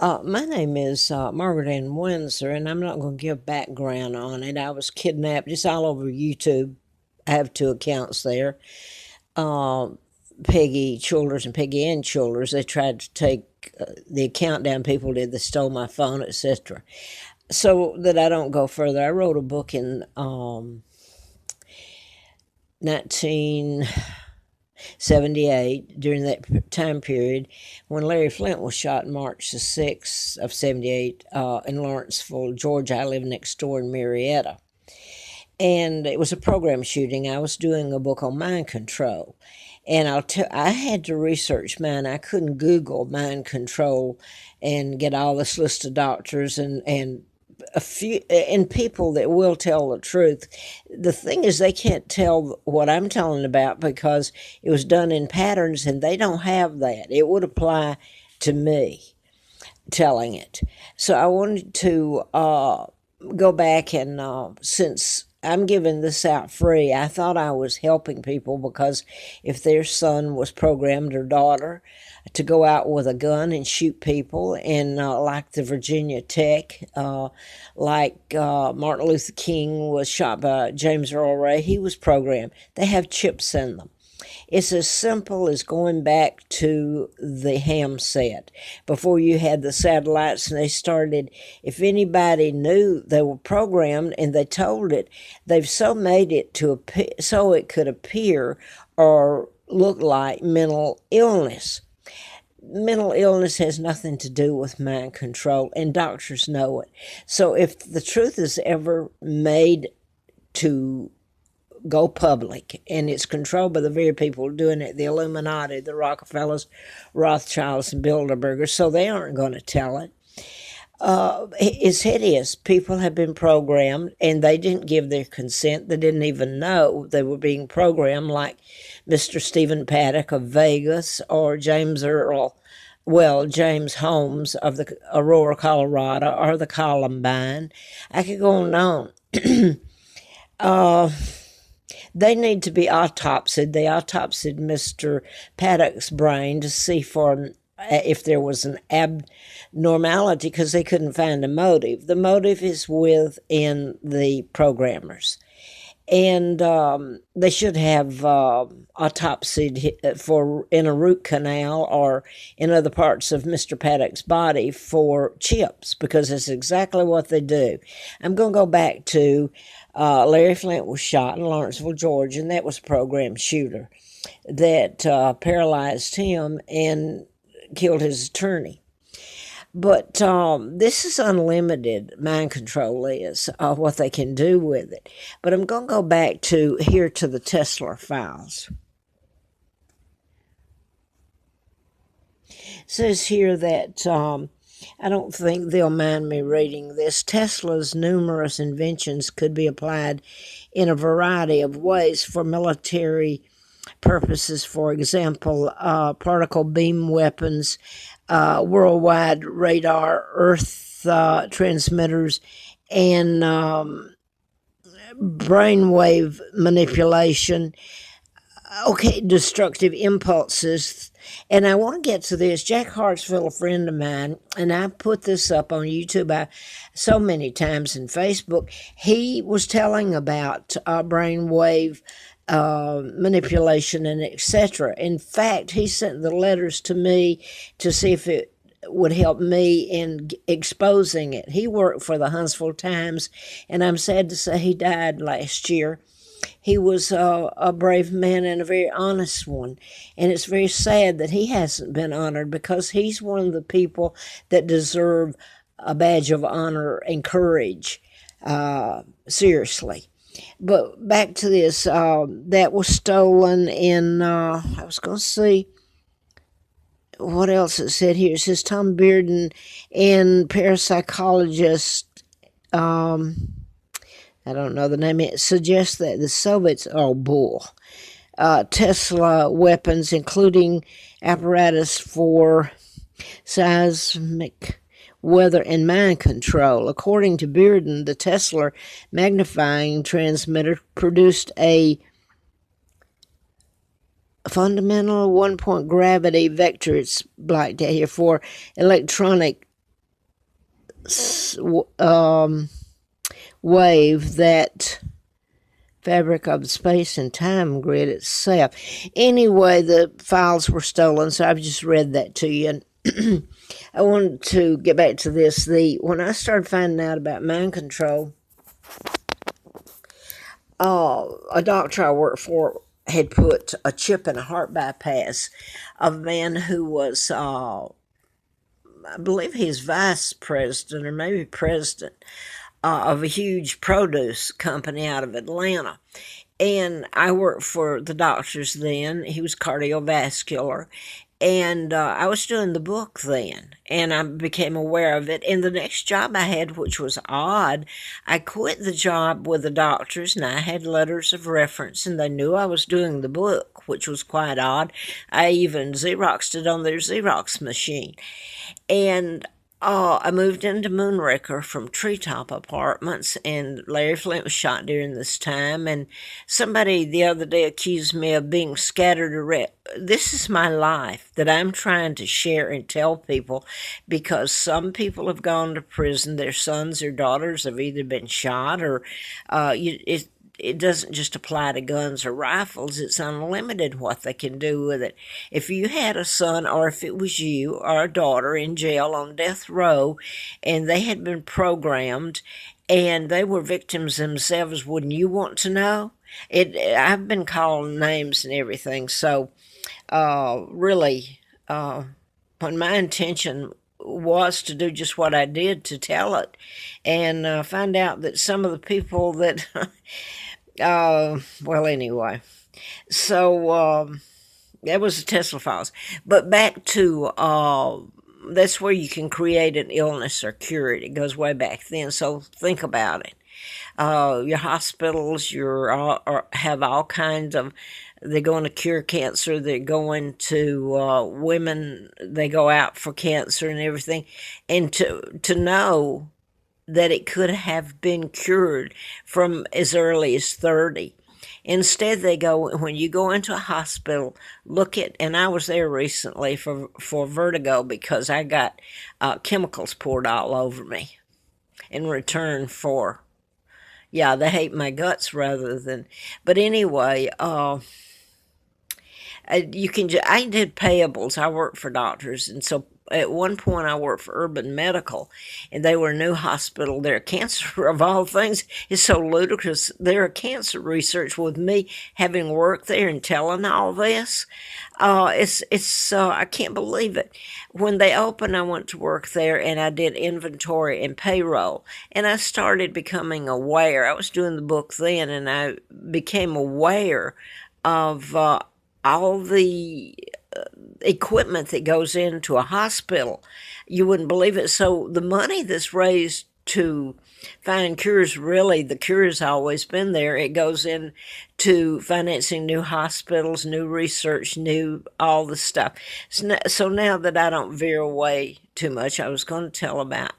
My name is Margaret Ann Windsor, and I'm not going to give background on it. I was kidnapped just all over YouTube. I have two accounts there. Uh, Peggy Childers and Peggy Ann Childers. They tried to take the account down. People did. They stole my phone, etc. So that I don't go further, I wrote a book in 1978 during that time period when Larry Flint was shot March the 6th of 78 in Lawrenceville, Georgia. I live next door in Marietta. And it was a program shooting. I was doing a book on mind control. And I had to research mine. I couldn't Google mind control and get all this list of doctors and a few and people that will tell the truth. The thing is, they can't tell what I'm telling about because it was done in patterns, and they don't have that. It would apply to me telling it. So I wanted to go back and since I'm giving this out free, I thought I was helping people because if their son was programmed or daughter to go out with a gun and shoot people, and like the Virginia Tech, Martin Luther King was shot by James Earl Ray, he was programmed. They have chips in them. It's as simple as going back to the ham set before you had the satellites and they started. If anybody knew they were programmed and they told it, they've so made it to appear, so it could appear or look like mental illness. Mental illness has nothing to do with mind control, and doctors know it. So if the truth is ever made to go public, and it's controlled by the very people doing it, the Illuminati, the Rockefellers, Rothschilds, and Bilderbergers, so they aren't going to tell it. It's hideous. People have been programmed and they didn't give their consent. They didn't even know they were being programmed, like Mr. Stephen Paddock of Vegas or James Holmes of the Aurora, Colorado, or the Columbine. I could go on and on. They need to be autopsied. They autopsied Mr. Paddock's brain to see for if there was an abnormality because they couldn't find a motive. The motive is within the programmers. And they should have autopsied for in a root canal or in other parts of Mr. Paddock's body for chips because that's exactly what they do. I'm going to go back to Larry Flint was shot in Lawrenceville, Georgia, and that was a program shooter that paralyzed him and killed his attorney. But this is unlimited, mind control is, what they can do with it. But I'm going to go back to the Tesla files. It says here that I don't think they'll mind me reading this. Tesla's numerous inventions could be applied in a variety of ways for military purposes. For example, particle beam weapons, worldwide radar, earth transmitters, and brainwave manipulation. Okay, destructive impulses. And I want to get to this. Jack Hartsville, a friend of mine, and I put this up on YouTube so many times in Facebook. He was telling about brainwave manipulation and etc. In fact, he sent the letters to me to see if it would help me in exposing it. He worked for the Huntsville Times, and I'm sad to say he died last year. He was a brave man and a very honest one. And it's very sad that he hasn't been honored because he's one of the people that deserve a badge of honor and courage, seriously. But back to this, that was stolen in, I was going to see what else it said here. It says Tom Bearden and parapsychologist, I don't know the name. It suggests that the Soviets, oh, bull. Tesla weapons, including apparatus for seismic weather and mind control. According to Bearden, the Tesla magnifying transmitter produced a fundamental one-point gravity vector, it's blacked out here, for electronic wave, that fabric of space and time grid itself. Anyway, the files were stolen, so I've just read that to you. And I wanted to get back to this. When I started finding out about mind control, a doctor I worked for had put a chip in a heart bypass of a man who was, I believe he's vice president or maybe president of a huge produce company out of Atlanta. And I worked for the doctors then. He was cardiovascular. And I was doing the book then, and I became aware of it. And the next job I had, which was odd, I quit the job with the doctors, and I had letters of reference, and they knew I was doing the book, which was quite odd. I even Xeroxed it on their Xerox machine. And I moved into Moonraker from Treetop Apartments, and Larry Flint was shot during this time. And somebody the other day accused me of being scattered around. This is my life that I'm trying to share and tell people, because some people have gone to prison. Their sons or daughters have either been shot or it doesn't just apply to guns or rifles. It's unlimited what they can do with it. If you had a son, or if it was you or a daughter in jail on death row, and they had been programmed and they were victims themselves, wouldn't you want to know? I've been called names and everything. So really, when my intention was to do just what I did, to tell it, and find out that some of the people that well, anyway, so that was the Tesla files. But back to that's where you can create an illness or cure it. It goes way back then. So think about it. Your hospitals, have all kinds of. They're going to cure cancer. They're going to women. They go out for cancer and everything, and to know that it could have been cured from as early as 30. Instead, they go, when you go into a hospital, look at, and I was there recently for vertigo because I got chemicals poured all over me in return for, yeah, they hate my guts rather than, but anyway, you can, I did payables. I worked for doctors, and so at one point I worked for Urban Medical, and they were a new hospital. Their cancer, of all things, is so ludicrous. They're a cancer research with me having worked there and telling all this. It's I can't believe it. When they opened, I went to work there, and I did inventory and payroll, and I started becoming aware. I was doing the book then, and I became aware of all the equipment that goes into a hospital. You wouldn't believe it. So the money that's raised to find cures, really, the cure has always been there. It goes into financing new hospitals, new research, new all the stuff. So now that I don't veer away too much, I was going to tell about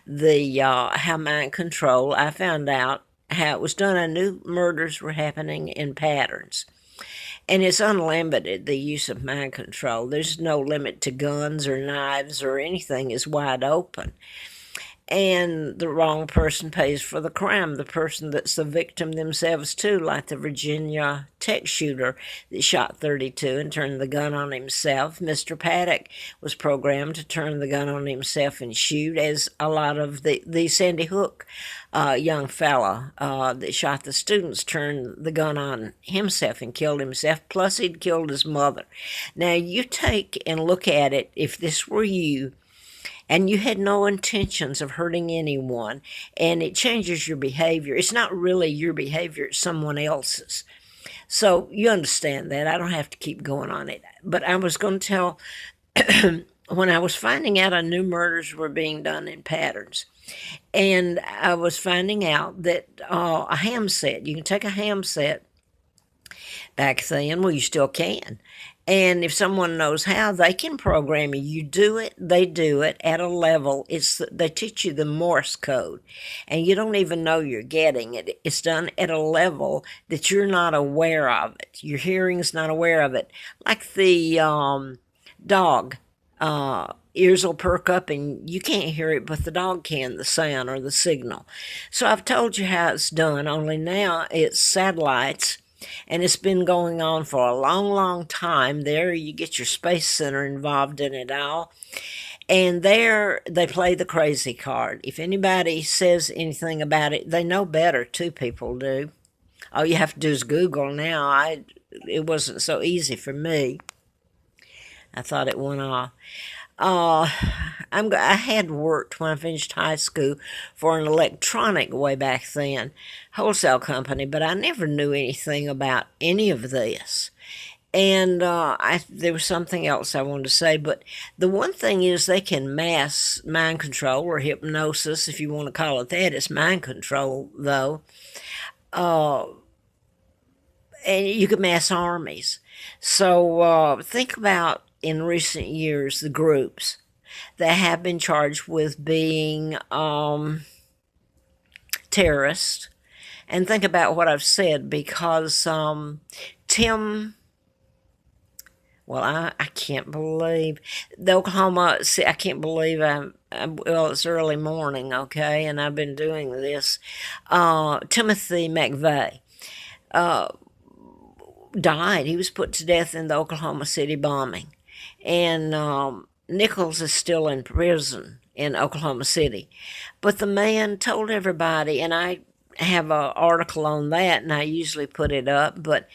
the how mind control. I found out how it was done. I knew murders were happening in patterns. And it's unlimited, the use of mind control. There's no limit to guns or knives or anything is wide open. And the wrong person pays for the crime, the person that's the victim themselves too, like the Virginia Tech shooter that shot 32 and turned the gun on himself. Mr. Paddock was programmed to turn the gun on himself and shoot, as a lot of the Sandy Hook young fella that shot the students turned the gun on himself and killed himself, plus he'd killed his mother. Now you take and look at it, if this were you, and you had no intentions of hurting anyone, and it changes your behavior. It's not really your behavior, it's someone else's. So you understand that. I don't have to keep going on it. But I was going to tell, when I was finding out I knew murders were being done in patterns, and I was finding out that a ham set, you can take a ham set back then, well, you still can. And if someone knows how, they can program you. You do it, they do it at a level. They teach you the Morse code, and you don't even know you're getting it. It's done at a level that you're not aware of it. Your hearing's not aware of it. Like the dog ears will perk up and you can't hear it, but the dog can, the sound or the signal. So I've told you how it's done, only now it's satellites, and it's been going on for a long, long time. There you get your space center involved in it all. And there they play the crazy card. If anybody says anything about it, they know better, two people do. All you have to do is Google now. It wasn't so easy for me. I thought it went off. Uh, I had worked when I finished high school for an electronic way back then wholesale company, but I never knew anything about any of this. And there was something else I wanted to say, but the one thing is they can mass mind control or hypnosis, if you want to call it that. It's mind control, though. Uh, and you can mass armies. So think about in recent years the groups that have been charged with being terrorists. And think about what I've said, because Tim, well, I can't believe the Oklahoma. See, I can't believe well, it's early morning, okay, and I've been doing this. Timothy McVeigh died. He was put to death in the Oklahoma City bombing, and Nichols is still in prison in Oklahoma City. But the man told everybody, and I have an article on that, and I usually put it up, but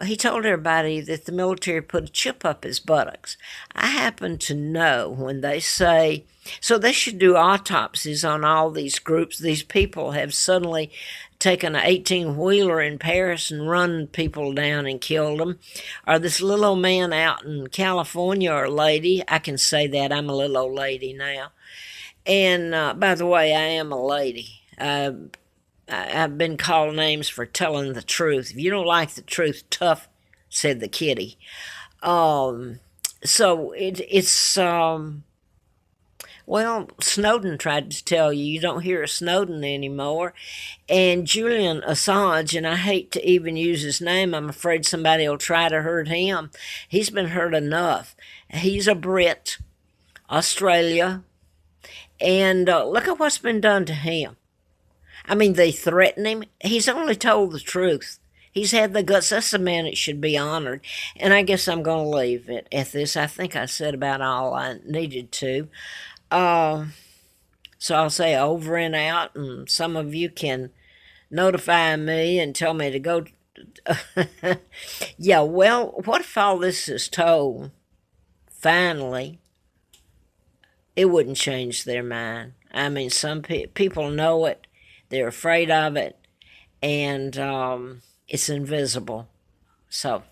he told everybody that the military put a chip up his buttocks. I happen to know when they say, so they should do autopsies on all these groups. These people have suddenly taken an 18-wheeler in Paris and run people down and killed them. Or this little old man out in California, or lady, I can say that, I'm a little old lady now. And by the way, I am a lady. I've been called names for telling the truth. If you don't like the truth, tough, said the kitty. So it's well, Snowden tried to tell you don't hear of Snowden anymore. And Julian Assange, and I hate to even use his name, I'm afraid somebody will try to hurt him. He's been hurt enough. He's a Brit, Australia, and look at what's been done to him. I mean, they threaten him. He's only told the truth. He's had the guts. That's the man that should be honored. And I guess I'm going to leave it at this. I think I said about all I needed to. So I'll say over and out, and some of you can notify me and tell me to go. Yeah, well, what if all this is told, finally, it wouldn't change their mind? I mean, some people know it. They're afraid of it, and it's invisible. So